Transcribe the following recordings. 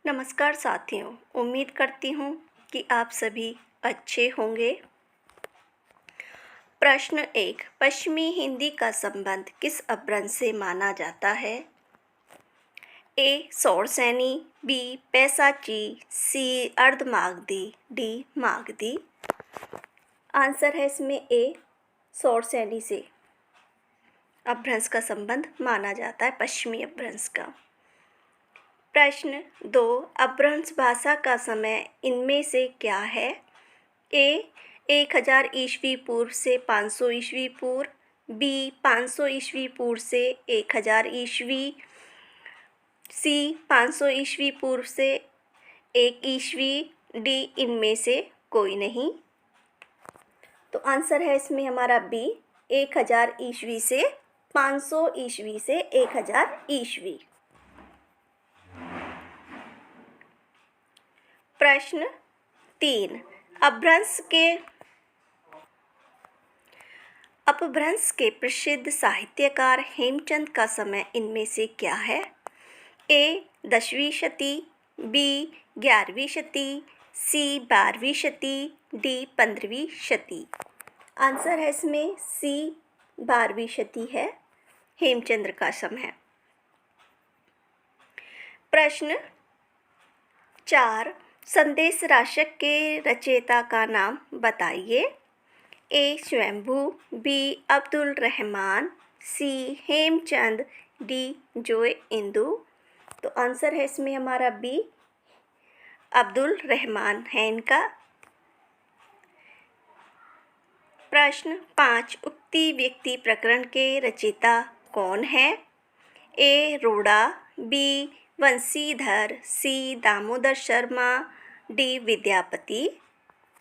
नमस्कार साथियों, उम्मीद करती हूँ कि आप सभी अच्छे होंगे। प्रश्न 1, पश्चिमी हिंदी का संबंध किस अपभ्रंश से माना जाता है? ए. शौरसेनी, बी. पैशाची, सी. अर्धमागधी, डी. मागधी। आंसर है इसमें ए. शौरसेनी से अपभ्रंश का संबंध माना जाता है, पश्चिमी अपभ्रंश का। प्रश्न 2, अपभ्रंश भाषा का समय इनमें से क्या है? ए. 1000 ईस्वी पूर्व से 500 ईस्वी पूर्व, बी. 500 ईस्वी पूर्व से 1000 ईस्वी, सी. 500 ईस्वी पूर्व से 1 ईस्वी, डी. इनमें से कोई नहीं। तो आंसर है इसमें हमारा बी. 1000 ईस्वी से 500 ईस्वी से 1000 ईस्वी। प्रश्न 3, अपभ्रंश के प्रसिद्ध साहित्यकार हेमचंद का समय इनमें से क्या है? ए. 10वीं शती, बी. 11वीं शती, सी. 12वीं शती, डी. 15वीं शती। आंसर है इसमें सी. 12वीं शती है हेमचंद्र का समय। प्रश्न 4, संदेश राशक के रचयिता का नाम बताइए। ए. स्वयंभू, बी. अब्दुल रहमान, सी. हेमचंद, डी. जोए इंदु। तो आंसर है इसमें हमारा बी. अब्दुल रहमान है इनका। प्रश्न 5, उक्ति व्यक्ति प्रकरण के रचयिता कौन है? ए. रोड़ा, बी. वंशीधर, सी. दामोदर शर्मा, डी. विद्यापति।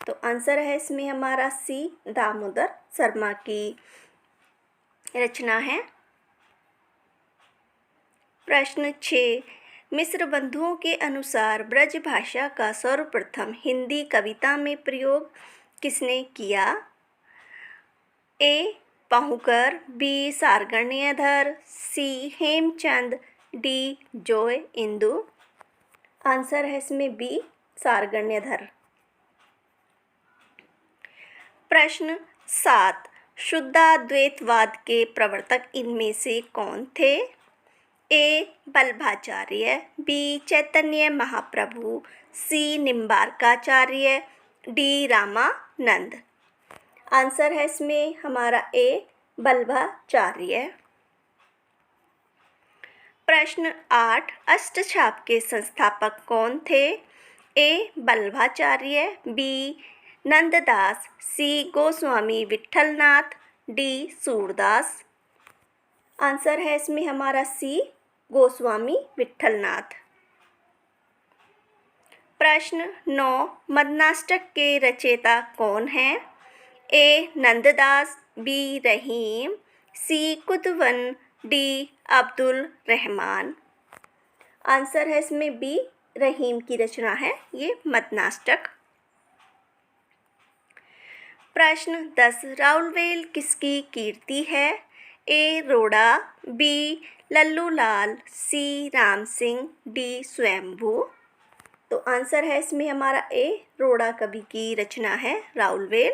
तो आंसर है इसमें हमारा सी. दामोदर शर्मा की रचना है। प्रश्न 6, मिश्र बंधुओं के अनुसार ब्रज भाषा का सर्वप्रथम हिंदी कविता में प्रयोग किसने किया? ए. पहुकर, बी. सारगर्णयधर, सी. हेमचंद, डी. जोए इंदु। आंसर है इसमें बी. सारगर्णयधर। प्रश्न 7, शुद्धाद्वैतवाद के प्रवर्तक इनमें से कौन थे? ए. वल्लभाचार्य, बी. चैतन्य महाप्रभु, सी. निम्बार्काचार्य, डी. रामानंद। आंसर है इसमें हमारा ए. वल्लभाचार्य। प्रश्न 8, अष्टछाप के संस्थापक कौन थे? ए. वल्लभाचार्य, बी. नंददास, सी. गोस्वामी विट्ठलनाथ, डी. सूरदास। आंसर है इसमें हमारा सी. गोस्वामी विट्ठलनाथ। प्रश्न 9, मदनाष्टक के रचयिता कौन हैं? ए. नंददास, बी. रहीम, सी. कुतवन, डी. अब्दुल रहमान। आंसर है इसमें बी. रहीम की रचना है ये मदनाष्टक। प्रश्न 10, राउलवेल किसकी कीर्ति है? ए. रोड़ा, बी. लल्लूलाल, सी. राम सिंह, डी. स्वयंभू। तो आंसर है इसमें हमारा ए. रोड़ा कवि की रचना है राउलवेल।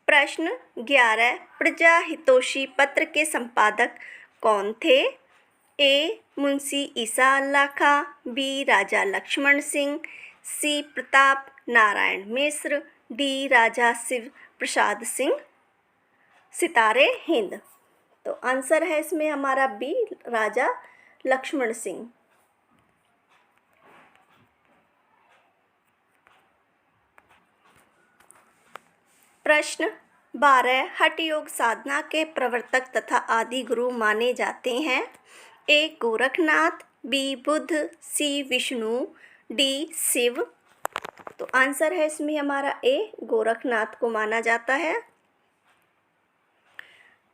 प्रश्न 11, प्रजा हितोषी पत्र के संपादक कौन थे? ए. मुंशी ईसा अल्लाह खां, बी. राजा लक्ष्मण सिंह, सी. प्रताप नारायण मिश्र, डी. राजा शिव प्रसाद सिंह, सितारे हिंद। तो आंसर है इसमें हमारा बी. राजा लक्ष्मण सिंह। प्रश्न 12, हठ योग साधना के प्रवर्तक तथा आदि गुरु माने जाते हैं? ए. गोरखनाथ, बी. बुद्ध, सी. विष्णु, डी. शिव। तो आंसर है इसमें हमारा ए. गोरखनाथ को माना जाता है।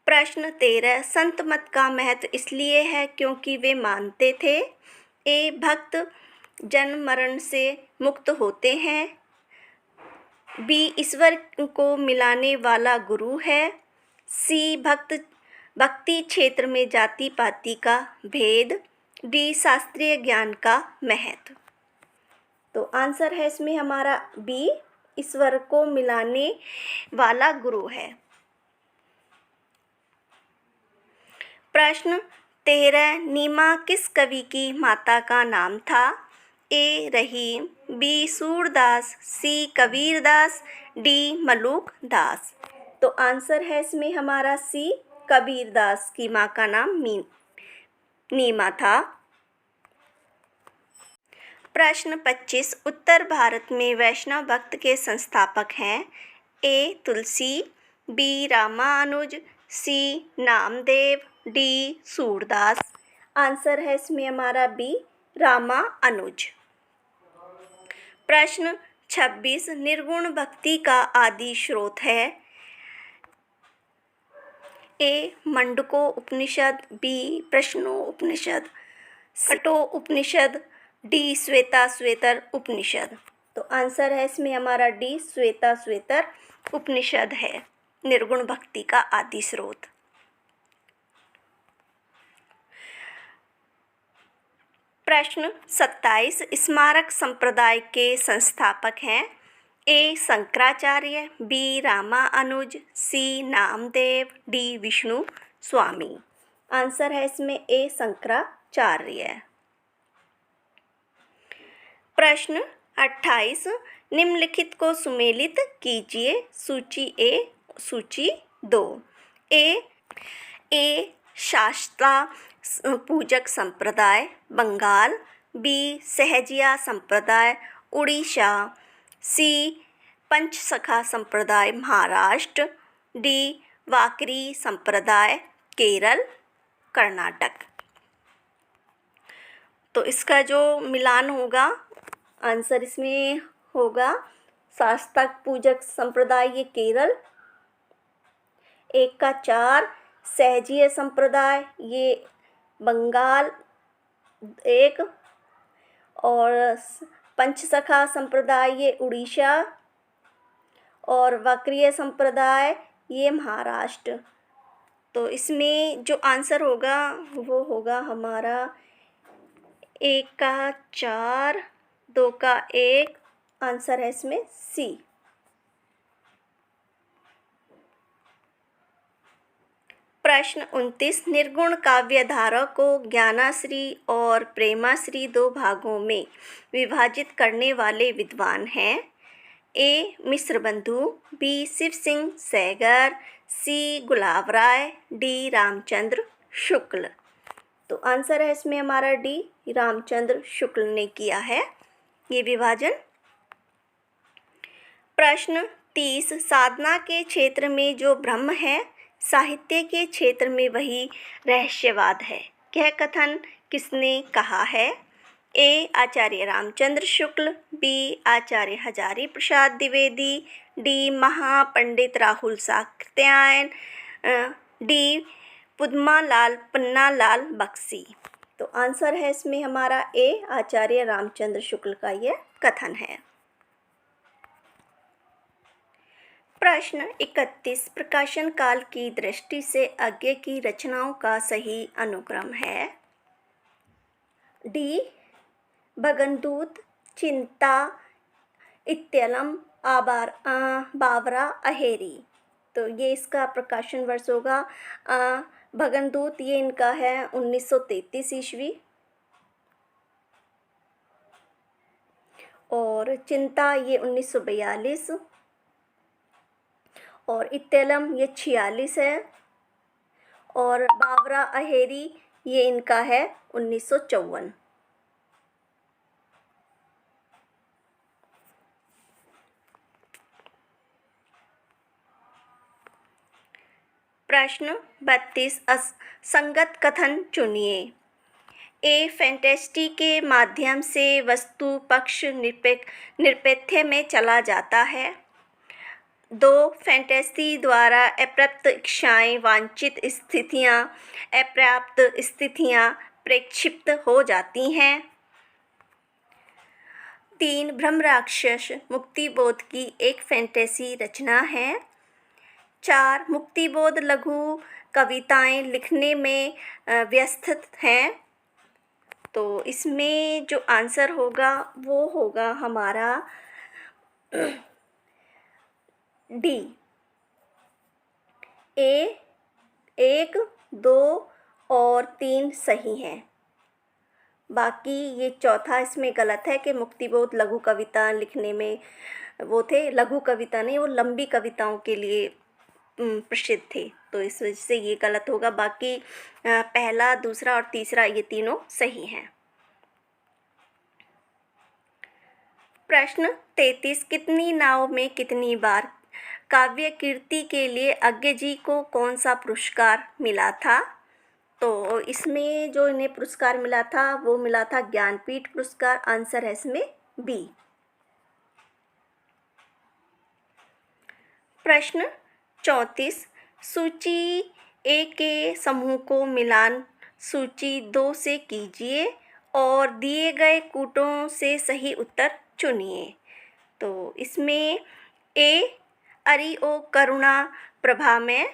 प्रश्न 13, संत मत का महत्व इसलिए है क्योंकि वे मानते थे? ए. भक्त जन्म मरण से मुक्त होते हैं, बी. ईश्वर को मिलाने वाला गुरु है, सी. भक्ति क्षेत्र में जाति पाति का भेद, डी शास्त्रीय ज्ञान का महत्व। तो आंसर है इसमें हमारा बी, ईश्वर को मिलाने वाला गुरु है। प्रश्न 13, नीमा किस कवि की माता का नाम था? ए रहीम, बी सूरदास, सी कबीरदास, डी मलूक दास। तो आंसर है इसमें हमारा सी, कबीरदास की माँ का नाम नीमा था। प्रश्न 25, उत्तर भारत में वैष्णव भक्त के संस्थापक हैं? ए तुलसी, बी रामानुज, सी नामदेव, डी सूरदास। आंसर है इसमें हमारा बी, रामानुज। प्रश्न 26, निर्गुण भक्ति का आदि स्रोत है? ए मंडको उपनिषद, बी प्रश्नोपनिषद, कठो उपनिषद, डी श्वेताश्वेतर उपनिषद। तो आंसर है इसमें हमारा डी, श्वेताश्वेतर उपनिषद है निर्गुण भक्ति का आदि स्रोत। प्रश्न 27, स्मारक संप्रदाय के संस्थापक हैं? ए शंकराचार्य, बी रामानुज, सी नामदेव, डी विष्णु स्वामी। आंसर है इसमें ए शंकराचार्य। प्रश्न 28, निम्नलिखित को सुमेलित कीजिए। सूची ए, सूची 2। ए शास्ता पूजक संप्रदाय बंगाल, बी सहजिया संप्रदाय उड़ीसा, सी पंचसखा संप्रदाय महाराष्ट्र, डी वाकरी संप्रदाय केरल कर्नाटक। तो इसका जो मिलान होगा, आंसर इसमें होगा शास्ता पूजक संप्रदाय ये केरल, 1 का 4 सहजीय संप्रदाय ये बंगाल 1, और पंचसखा संप्रदाय ये उड़ीसा, और वक्रीय संप्रदाय ये महाराष्ट्र। तो इसमें जो आंसर होगा वो होगा हमारा 1 का 4, 2 का 1। आंसर है इसमें सी। प्रश्न 29, निर्गुण काव्यधारा को ज्ञानाश्री और प्रेमाश्री 2 भागों में विभाजित करने वाले विद्वान हैं? ए मिश्रबंधु, बी शिव सिंह सैगर, सी गुलाब राय, डी रामचंद्र शुक्ल। तो आंसर है इसमें हमारा डी, रामचंद्र शुक्ल ने किया है ये विभाजन। प्रश्न 30, साधना के क्षेत्र में जो ब्रह्म है, साहित्य के क्षेत्र में वही रहस्यवाद है। यह कथन किसने कहा है? ए आचार्य रामचंद्र शुक्ल, बी आचार्य हजारी प्रसाद द्विवेदी, डी महापंडित राहुल साकृत्यायन, डी पन्नालाल बख्शी। तो आंसर है इसमें हमारा ए आचार्य रामचंद्र शुक्ल का यह कथन है। प्रश्न 31, प्रकाशन काल की दृष्टि से अज्ञ की रचनाओं का सही अनुक्रम है? डी भगनदूत, चिंता, इत्यलम, बावरा, अहेरी। तो ये इसका प्रकाशन वर्ष होगा। भगनदूत ये इनका है 1933 ईस्वी, और चिंता ये 1942, और इत्यलम ये 46 है, और बावरा अहेरी ये इनका है 1954। प्रश्न 32, संगत कथन चुनिए। ए फैंटेस्टी के माध्यम से वस्तु पक्ष निरपेक्ष में चला जाता है। 2, फैंटेसी द्वारा अप्राप्त इच्छाएं, वांछित स्थितियां, अप्राप्त स्थितियां प्रक्षिप्त हो जाती हैं। 3, ब्रह्मराक्षस मुक्तिबोध की एक फैंटेसी रचना है। 4, मुक्तिबोध लघु कविताएं लिखने में व्यस्त हैं। तो इसमें जो आंसर होगा वो होगा हमारा डी। ए 1, 2 और 3 सही हैं। बाकी ये चौथा इसमें गलत है कि मुक्तिबोध लघु कविता लिखने में वो थे, लघु कविता नहीं, वो लंबी कविताओं के लिए प्रसिद्ध थे, तो इस वजह से ये गलत होगा। बाकी पहला, दूसरा और तीसरा ये तीनों सही हैं। प्रश्न 33, कितनी नाव में कितनी बार काव्य कीर्ति के लिए अज्ञे जी को कौन सा पुरस्कार मिला था? तो इसमें जो इन्हें पुरस्कार मिला था वो मिला था ज्ञानपीठ पुरस्कार। आंसर है इसमें बी। प्रश्न 34, सूची ए के समूह को मिलान सूची 2 से कीजिए और दिए गए कूटों से सही उत्तर चुनिए। तो इसमें ए अरि ओ करुणा प्रभा में,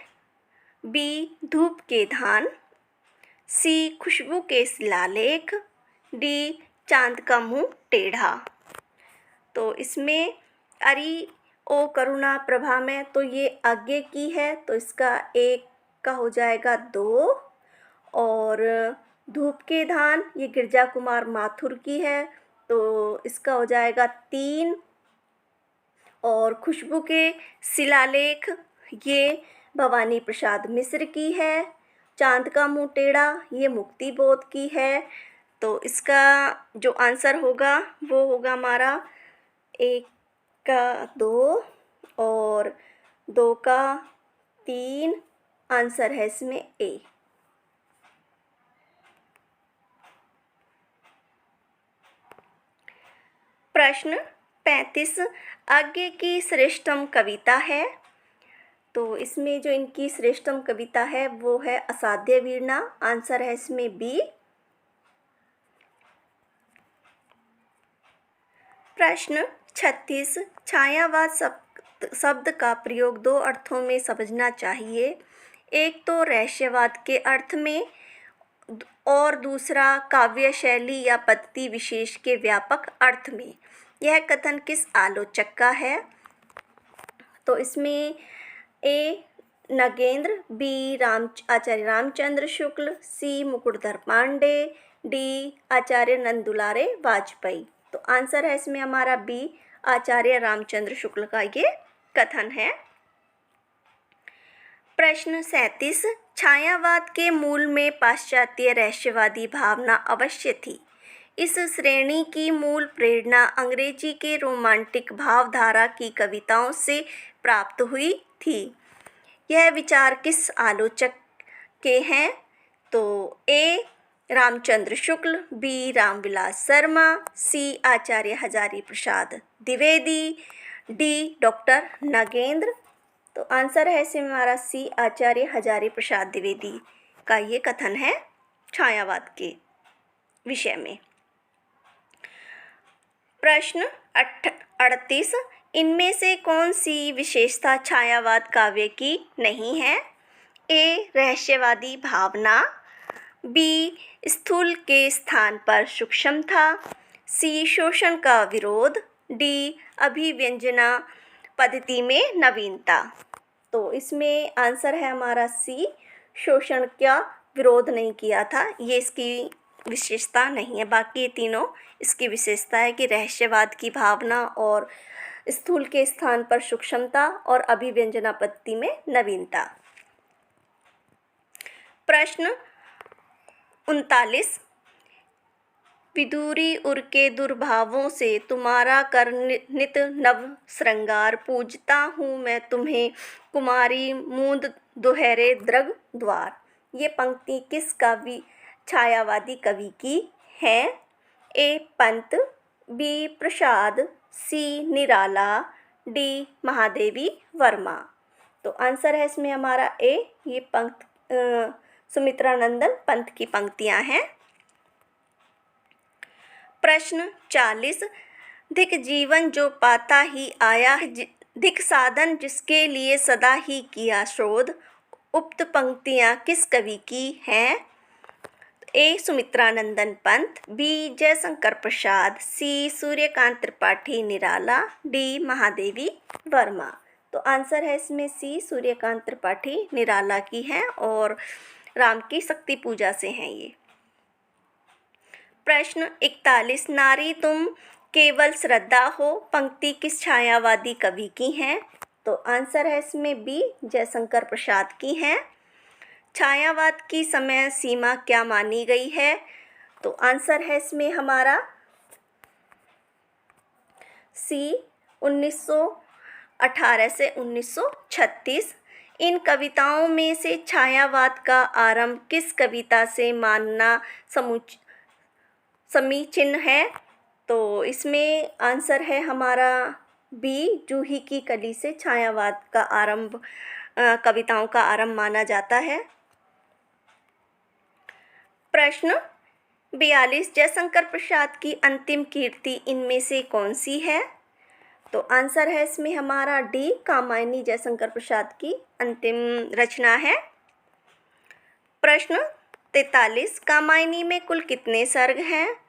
बी धूप के धान, सी खुशबू के शिलालेख, डी चांद का मुंह टेढ़ा। तो इसमें अरि ओ करुणा प्रभा में तो ये आगे की है, तो इसका एक का हो जाएगा 2, और धूप के धान ये गिरजा कुमार माथुर की है, तो इसका हो जाएगा 3, और खुशबू के शिलालेख ये भवानी प्रसाद मिश्र की है, चांद का मुंह टेढ़ा ये मुक्तिबोध की है। तो इसका जो आंसर होगा वो होगा हमारा 1 का 2 और 2 का 3। आंसर है इसमें ए। प्रश्न 35, आगे की श्रेष्ठतम कविता है। तो इसमें जो इनकी श्रेष्ठतम कविता है वो है असाध्य वीणा। आंसर है इसमें बी। प्रश्न 36, छायावाद शब्द का प्रयोग 2 अर्थों में समझना चाहिए। एक तो रहस्यवाद के अर्थ में और दूसरा काव्य शैली या पद्धति विशेष के व्यापक अर्थ में। यह कथन किस आलोचक का है? तो इसमें ए नगेंद्र, बी आचार्य रामचंद्र शुक्ल, सी मुकुटधर पांडे, डी आचार्य नंदुलारे वाजपेयी। तो आंसर है इसमें हमारा बी, आचार्य रामचंद्र शुक्ल का ये कथन है। प्रश्न 37, छायावाद के मूल में पाश्चात्य रहस्यवादी भावना अवश्य थी। इस श्रेणी की मूल प्रेरणा अंग्रेजी के रोमांटिक भावधारा की कविताओं से प्राप्त हुई थी। यह विचार किस आलोचक के हैं? तो ए रामचंद्र शुक्ल, बी रामविलास शर्मा, सी आचार्य हजारी प्रसाद द्विवेदी, डी डॉक्टर नगेंद्र। तो आंसर है इसमें हमारा सी, आचार्य हजारी प्रसाद द्विवेदी का ये कथन है छायावाद के विषय में। प्रश्न 38, इनमें से कौन सी विशेषता छायावाद काव्य की नहीं है? ए रहस्यवादी भावना, बी स्थूल के स्थान पर सूक्ष्मता, सी शोषण का विरोध, डी अभिव्यंजना पद्धति में नवीनता। तो इसमें आंसर है हमारा सी, शोषण का विरोध नहीं किया था, ये इसकी विशेषता नहीं है। बाकी तीनों इसकी विशेषता है कि रहस्यवाद की भावना और स्थूल के स्थान पर सूक्ष्मता और अभिव्यंजना पद्धति में नवीनता। प्रश्न 39, विदुरी उर के दुर्भावों से तुम्हारा कर नित नव श्रृंगार, पूजता हूँ मैं तुम्हें कुमारी मूंद दोहरे द्रग द्वार। ये पंक्ति किस काव्य छायावादी कवि की है? ए पंत, बी प्रसाद, सी निराला, डी महादेवी वर्मा। तो आंसर है इसमें हमारा ए, ये सुमित्रानंदन पंत की पंक्तियां हैं। प्रश्न 40, धिक जीवन जो पाता ही आया, धिक साधन जिसके लिए सदा ही किया शोध। उक्त पंक्तियां किस कवि की हैं? ए सुमित्रानंदन पंत, बी जयशंकर प्रसाद, सी सूर्यकांत त्रिपाठी निराला, डी महादेवी वर्मा। तो आंसर है इसमें सी सूर्यकांत त्रिपाठी निराला की हैं और राम की शक्ति पूजा से हैं ये। प्रश्न 41, नारी तुम केवल श्रद्धा हो पंक्ति किस छायावादी कवि की हैं? तो आंसर है इसमें बी जयशंकर प्रसाद की हैं। छायावाद की समय सीमा क्या मानी गई है? तो आंसर है इसमें हमारा सी 1918 से 1936। इन कविताओं में से छायावाद का आरंभ किस कविता से मानना समीचीन है? तो इसमें आंसर है हमारा बी जूही की कली से छायावाद का आरंभ कविताओं का आरंभ माना जाता है। प्रश्न 42, जयशंकर प्रसाद की अंतिम कीर्ति इनमें से कौन सी है? तो आंसर है इसमें हमारा डी कामायनी जयशंकर प्रसाद की अंतिम रचना है। प्रश्न 43, कामायनी में कुल कितने सर्ग हैं?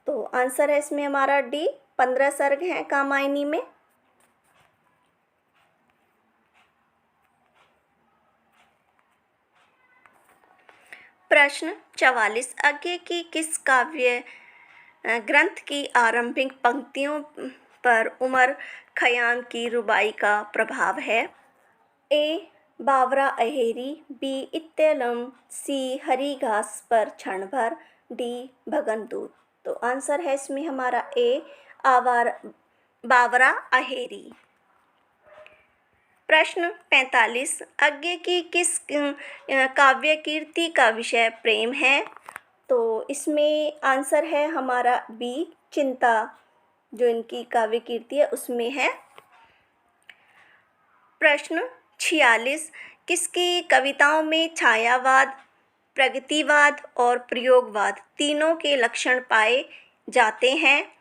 तो आंसर है इसमें हमारा डी 15 सर्ग हैं कामायनी में। प्रश्न 44, आगे की किस काव्य ग्रंथ की आरंभिक पंक्तियों पर उमर खयाम की रुबाई का प्रभाव है? ए बावरा अहेरी, बी इत्तेलम, सी हरी घास पर क्षण भर, डी भगनदूत। तो आंसर है इसमें हमारा ए बावरा अहेरी। प्रश्न 45, आगे की किस काव्य कीर्ति का विषय प्रेम है? तो इसमें आंसर है हमारा बी चिंता, जो इनकी काव्य कीर्ति है उसमें है। प्रश्न 46, किसकी कविताओं में छायावाद, प्रगतिवाद और प्रयोगवाद तीनों के लक्षण पाए जाते हैं?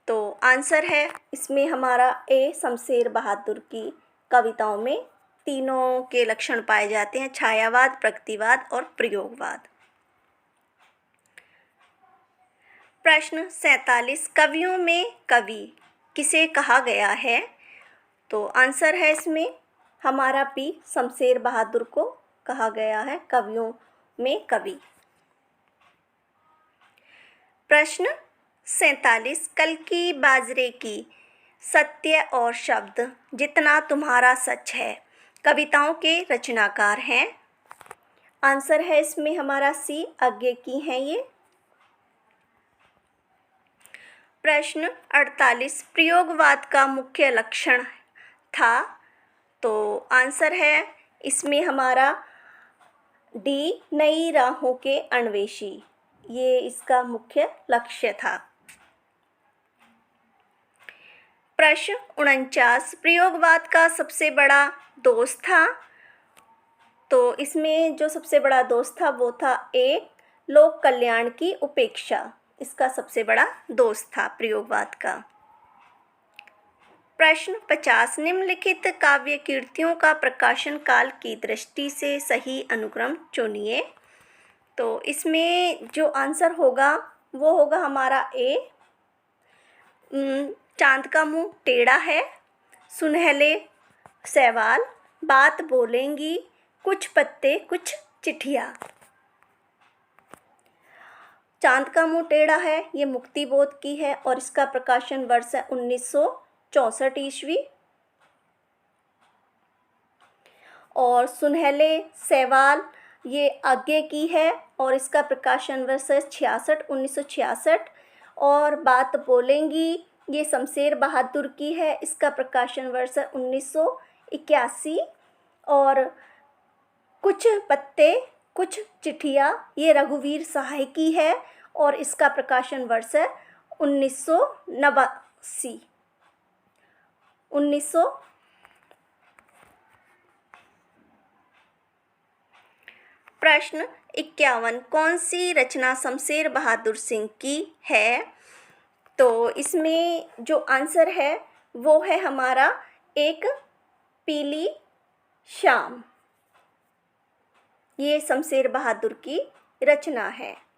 तो आंसर है इसमें हमारा ए शमशेर बहादुर की कविताओं में तीनों के लक्षण पाए जाते हैं, छायावाद, प्रगतिवाद और प्रयोगवाद। प्रश्न 47, कवियों में कवि किसे कहा गया है? तो आंसर है इसमें हमारा बी शमशेर बहादुर को कहा गया है कवियों में कवि। प्रश्न 47, कल्कि बाजरे की सत्य और शब्द जितना तुम्हारा सच है कविताओं के रचनाकार हैं? आंसर है इसमें हमारा सी आगे की हैं ये। प्रश्न 48, प्रयोगवाद का मुख्य लक्षण था? तो आंसर है इसमें हमारा डी नई राहों के अन्वेषी, ये इसका मुख्य लक्ष्य था। प्रश्न 49, प्रयोगवाद का सबसे बड़ा दोष था? तो इसमें जो सबसे बड़ा दोष था वो था एक लोक कल्याण की उपेक्षा, इसका सबसे बड़ा दोष था प्रयोगवाद का। प्रश्न 50, निम्नलिखित काव्य कीर्तियों का प्रकाशन काल की दृष्टि से सही अनुक्रम चुनिए। तो इसमें जो आंसर होगा वो होगा हमारा ए चांद का मुंह टेढ़ा है, सुनहले सवाल, बात बोलेंगी, कुछ पत्ते कुछ चिट्ठियाँ। चांद का मुंह टेढ़ा है ये मुक्तिबोध की है और इसका प्रकाशन वर्ष है 1964 ईस्वी। और सुनहले सवाल ये आगे की है और इसका प्रकाशन वर्ष है 1966। और बात बोलेंगी ये शमशेर बहादुर की है, इसका प्रकाशन वर्ष है 1981। और कुछ पत्ते कुछ चिट्ठियाँ ये रघुवीर सहाय की है और इसका प्रकाशन वर्ष है 1989। प्रश्न 51, कौन सी रचना शमशेर बहादुर सिंह की है? तो इसमें जो आंसर है वो है हमारा एक पीली शाम, ये शमशेर बहादुर की रचना है।